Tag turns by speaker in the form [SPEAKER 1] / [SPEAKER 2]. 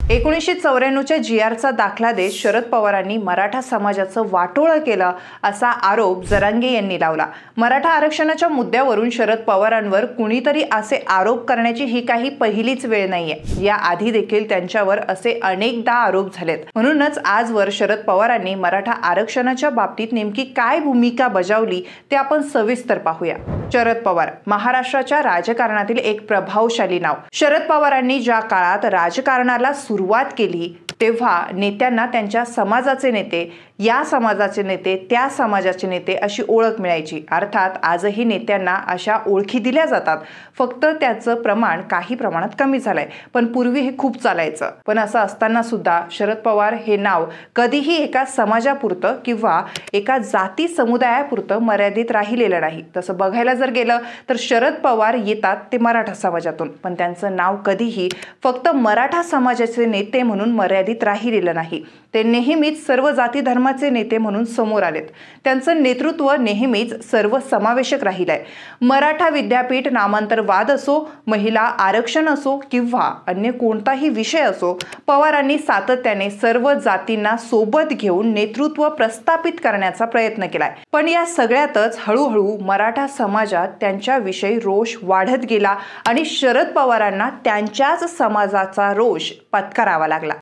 [SPEAKER 1] 1994च्या GRचा दाखला देत शरद पवारांनी मराठा समाजाचं वाटोळं केलं असा आरोप जरांगे यांनी लावला। मराठा आरक्षणाच्या मुद्द्यावरून शरद पवारांवर कुणीतरी असे आरोप करण्याची ही काही पहिलीच वेळ नाहीये। या आधी देखील त्यांच्यावर असे अनेकदा आरोप झालेत। म्हणूनच आजवर शरद पवारांनी मराठा आरक्षणाच्या बाबतीत नेमकी काय भूमिका बजावली ते आपण सविस्तर पाहूया। शरद पवार महाराष्ट्राच्या राजकारणातील एक प्रभावशाली नाव। शरद पवारांनी ज्या काळात राजकारणाला सुरुवात केली तेव्हा नेत्यांना त्यांच्या समाजाचे नेते, या समाजाचे नेते, त्या समाजाचे नेते अशी ओळख मिळायची। अर्थात आजही नेत्यांना अशा ओळखी दिल्या जातात, फक्त त्याचं प्रमाण काही प्रमाणात कमी झालंय, पण पूर्वी हे खूप चालायचं। पण असं असताना सुद्धा शरद पवार हे नाव कधीही एका समाजापुरतं किंवा एका जाती समुदायापुरतं मर्यादित राहिलेलं नाही। तसं बघायला जर गेलं तर शरद पवार येतात ते मराठा समाजातून, पण त्यांचं नाव कधीही फक्त मराठा समाजाचे नेते म्हणून मर्यादित राहिलेलं नाही। ते नेहमीच सर्व जाती धर्माचे नेते म्हणून समोर आलेत। त्यांचं नेतृत्व नेहमीच सर्व समावेशक राहिलंय। मराठा विद्यापीठ नामांतरवाद असो, महिला आरक्षण असो किंवा अन्य कोणताही विषय असो, पवारांनी सातत्याने सर्व जातींना सोबत घेऊन नेतृत्व प्रस्थापित करण्याचा प्रयत्न केलाय। पण या सगळ्यातच हळूहळू मराठा समाजात त्यांच्याविषयी रोष वाढत गेला आणि शरद पवारांना त्यांच्याच समाजाचा रोष पत्करावा लागला।